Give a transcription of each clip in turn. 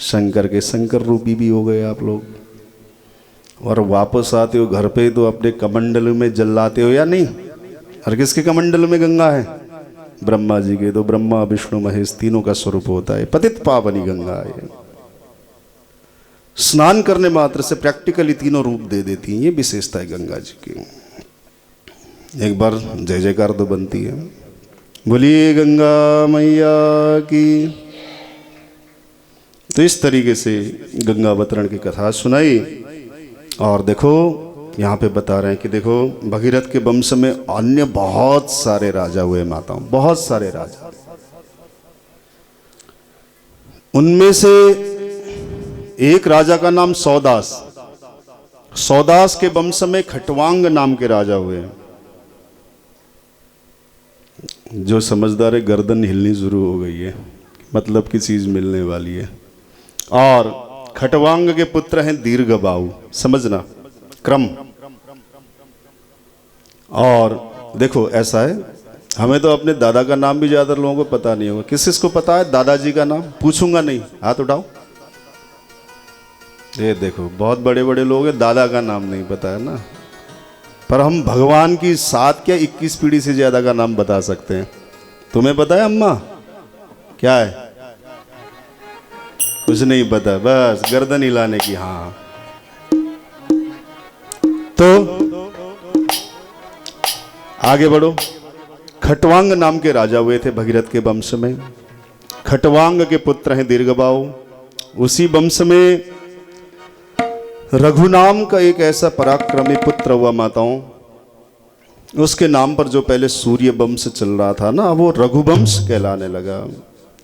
शंकर के शंकर रूपी भी हो गए आप लोग। और वापस आते हो घर पे तो अपने कमंडल में जल लाते हो या नहीं? और किसके कमंडल में गंगा है? ब्रह्मा जी के। तो ब्रह्मा विष्णु महेश तीनों का स्वरूप होता है। पतित पावनी गंगा है। स्नान करने मात्र से प्रैक्टिकली तीनों रूप दे देती हैं। ये विशेषता है गंगा जी की। एक बार जय जयकार तो बनती है। बोलिए गंगा मैया की। तो इस तरीके से गंगा अवतरण की कथा सुनाई। और देखो यहाँ पे बता रहे हैं कि देखो भगीरथ के वंश में अन्य बहुत सारे राजा हुए माताओं, बहुत सारे राजा। उनमें से एक राजा का नाम सौदास। सौदास के वंश में खटवांग नाम के राजा हुए। जो समझदार है गर्दन हिलनी शुरू हो गई है, मतलब की चीज मिलने वाली है। और खटवांग के पुत्र हैं दीर्घबाहु, समझना क्रम। और देखो ऐसा है, हमें तो अपने दादा का नाम भी ज्यादा लोगों को पता नहीं होगा। किस किसको पता है दादाजी का नाम? पूछूंगा नहीं, हाथ उठाओ। ये देखो बहुत बड़े बड़े लोग हैं, दादा का नाम नहीं पता है ना। पर हम भगवान की 7 क्या 21 पीढ़ी से ज्यादा का नाम बता सकते हैं। तुम्हें पता है अम्मा क्या है? कुछ नहीं पता, बस गर्दन हिलाने की। हाँ, तो आगे बढ़ो। खटवांग नाम के राजा हुए थे भगीरथ के वंश में। खटवांग के पुत्र हैं दीर्घबाहु। उसी वंश में रघु नाम का एक ऐसा पराक्रमी पुत्र हुआ माताओं। उसके नाम पर जो पहले सूर्य वंश चल रहा था ना, वो रघुवंश कहलाने लगा।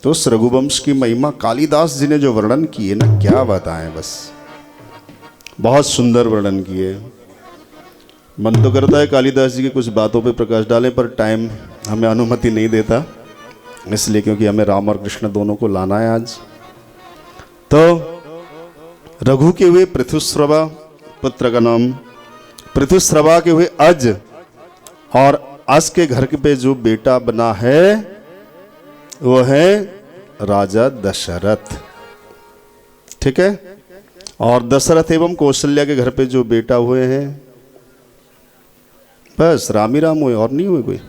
तो उस रघुवंश की महिमा कालिदास जी ने जो वर्णन किए ना, क्या बताएं, बस बहुत सुंदर वर्णन किए। मन तो करता है कालिदास जी की कुछ बातों पे प्रकाश डालें, पर टाइम हमें अनुमति नहीं देता, इसलिए क्योंकि हमें राम और कृष्ण दोनों को लाना है आज। तो रघु के हुए पृथुश्रवा पुत्र का नाम, पृथुश्रवा के हुए अज, और अज के घर पे जो बेटा बना है वो है राजा दशरथ। ठीक है। और दशरथ एवं कौशल्या के घर पे जो बेटा हुए हैं, बस राम ही राम हुए, और नहीं हुए कोई।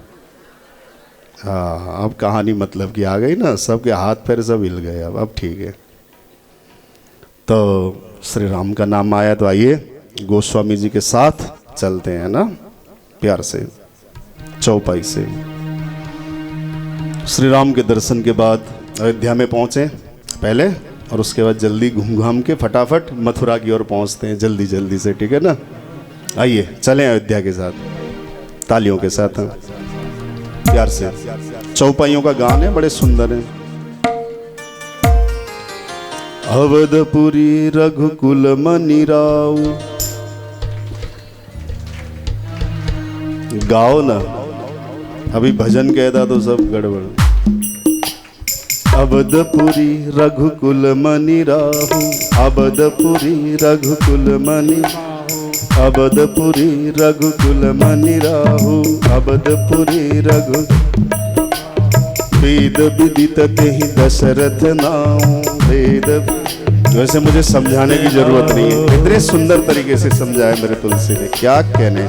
हाँ, अब कहानी मतलब की आ गई ना, सबके हाथ पैर सब हिल गए। अब ठीक है। तो श्री राम का नाम आया तो आइए गोस्वामी जी के साथ चलते हैं ना, प्यार से चौपाई से। श्री राम के दर्शन के बाद अयोध्या में पहुंचे पहले, और उसके बाद जल्दी घूम घाम के फटाफट मथुरा की ओर पहुंचते हैं जल्दी जल्दी से। ठीक है ना, आइए चलें अयोध्या के साथ, तालियों के साथ, प्यार से। चौपाइयों का गान है, बड़े सुंदर है। अवधपुरी रघुकुल मनि राउ, गाओ ना, अभी भजन कहता तो सब गड़बड़। अवधपुरी रघुकुल मनि राहु, अवधपुरी रघुकुल मनि, अवधपुरी रघुकुल मनि राहु, अवधपुरी रघु, वेद विदित तेहि दशरथ नाम, वेद। वैसे मुझे समझाने की जरूरत नहीं है, इतने सुंदर तरीके से समझाया मेरे तुलसी ने, क्या कहने।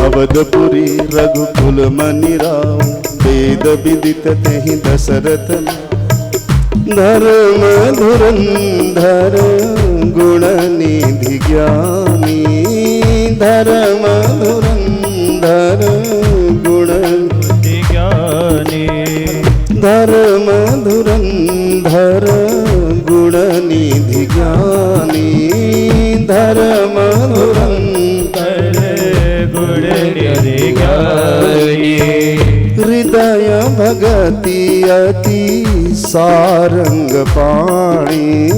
अवधपुरी रघुकुल मनि राम, वेद विदित तेहि दशरथ, धर्म धुरंधर गुण निधि ज्ञानी, धर्म धुरंधर गुण निधि ज्ञानी, धर्म धुरंधर गुण निधि ज्ञानी, धर्म धुरंधर गुण निधि ज्ञानी, हृदय भगति अति सारंग पाणी,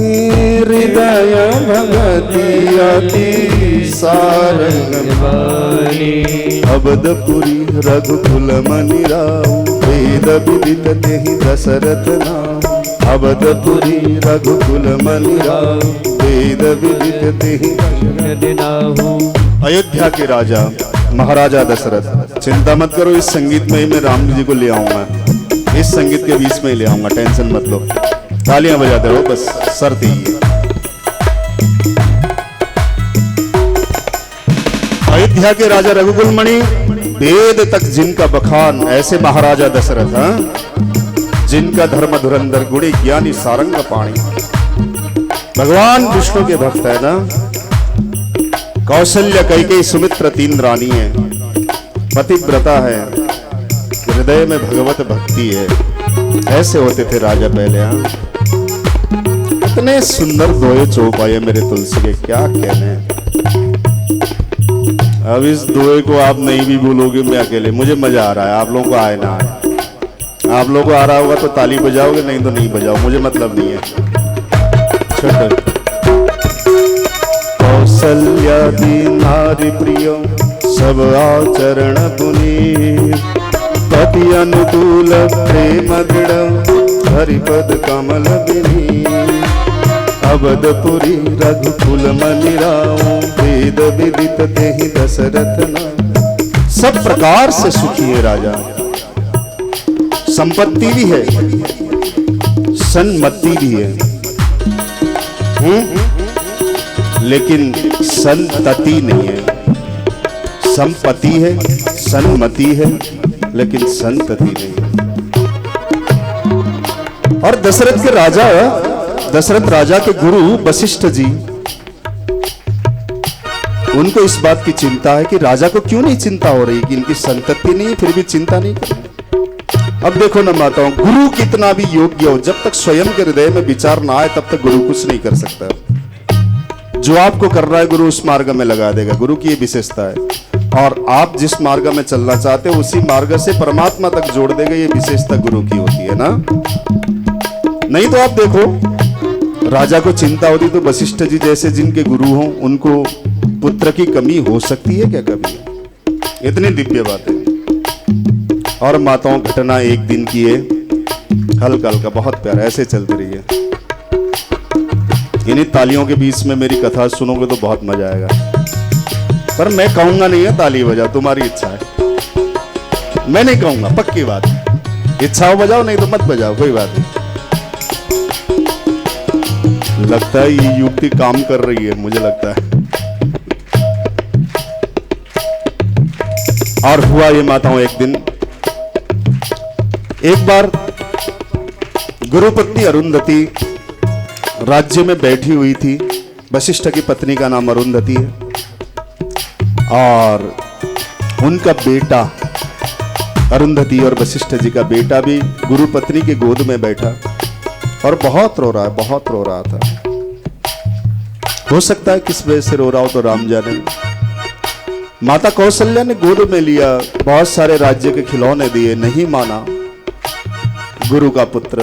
हृदय भगति अति सारंग पाणी, अवधपुरी रघुकुल मनि राउ, वेद विदित तेहि दशरथ नाम, अवधपुरी रघुकुल मनि राउ, वेद विदित तेहि दशरथ नाम। अयोध्या के राजा महाराजा दशरथ। चिंता मत करो, इस संगीत में ही मैं राम जी को ले आऊंगा, इस संगीत के बीच में ही ले आऊंगा, टेंशन मत लो। तालियां बजाते रहो, बस शर्त यही है। अयोध्या के राजा रघुकुलमणि, वेद तक जिनका बखान, ऐसे महाराजा दशरथ, जिनका धर्म धुरंधर गुणी ज्ञानी सारंग पाणी, भगवान विष्णु के भक्त है ना। कौशल्य कैकेयी सुमित्र 3 रानी है, पतिव्रता है, हृदय में भगवत भक्ति है। ऐसे होते थे राजा पहले। इतने सुंदर दोए चौपाए मेरे तुलसी के, क्या कहने। अब इस दोए को आप नहीं भी बोलोगे, मैं अकेले, मुझे मजा आ रहा है। आप लोगों को आए ना आए, आप लोगों को आ रहा होगा तो ताली बजाओगे, नहीं तो नहीं बजाओ, मुझे मतलब नहीं है। कौसल्यादि नारी प्रिय सब आचरण पुनीत, पति अनुकूल प्रेम दृढ़ हरिपद कमल विनीत, अवधपुरी रघुकुल मनि राऊ, वेद विदित तेहि दशरथ नाम। सब प्रकार से सुखी है राजा, संपत्ति भी है, सन्मति भी है, लेकिन संतति नहीं है। संपत्ति है, सन्मति है, लेकिन संतति नहीं है। और दशरथ राजा के गुरु वशिष्ठ जी, उनको इस बात की चिंता है कि राजा को क्यों नहीं चिंता हो रही कि इनकी संतति नहीं, फिर भी चिंता नहीं कर। अब देखो ना माताओं, गुरु कितना भी योग्य हो, जब तक स्वयं के हृदय में विचार ना आए तब तक गुरु कुछ नहीं कर सकता। जो आपको कर रहा है गुरु उस मार्ग में लगा देगा, गुरु की ये विशेषता है। और आप जिस मार्ग में चलना चाहते हो उसी मार्ग से परमात्मा तक जोड़ देगा, ये विशेषता गुरु की होती है ना। नहीं तो आप देखो, राजा को चिंता होती तो वशिष्ठ जी जैसे जिनके गुरु हों उनको पुत्र की कमी हो सकती है क्या कभी? इतनी दिव्य बात है। और माताओं, घटना एक दिन की है, हल्का हल्का, बहुत प्यारा, ऐसे चलती रही है। इन्हीं तालियों के बीच में मेरी कथा सुनोगे तो बहुत मजा आएगा, पर मैं कहूंगा नहीं है ताली बजाओ, तुम्हारी इच्छा है। मैं नहीं कहूंगा, पक्की बात। इच्छा हो बजाओ, नहीं तो मत बजाओ, कोई बात नहीं। लगता है ये युक्ति काम कर रही है, मुझे लगता है। और हुआ ये माताओं, एक दिन एक बार गुरुपत्नी अरुंधति राज्य में बैठी हुई थी। वशिष्ठ की पत्नी का नाम अरुंधति है, और उनका बेटा, अरुंधति और वशिष्ठ जी का बेटा भी गुरुपत्नी की गोद में बैठा और बहुत रो रहा है, बहुत रो रहा था। हो सकता है किस वजह से रो रहा हो तो राम जाने। माता कौशल्या ने गोद में लिया, बहुत सारे राज्य के खिलौने दिए, नहीं माना गुरु का पुत्र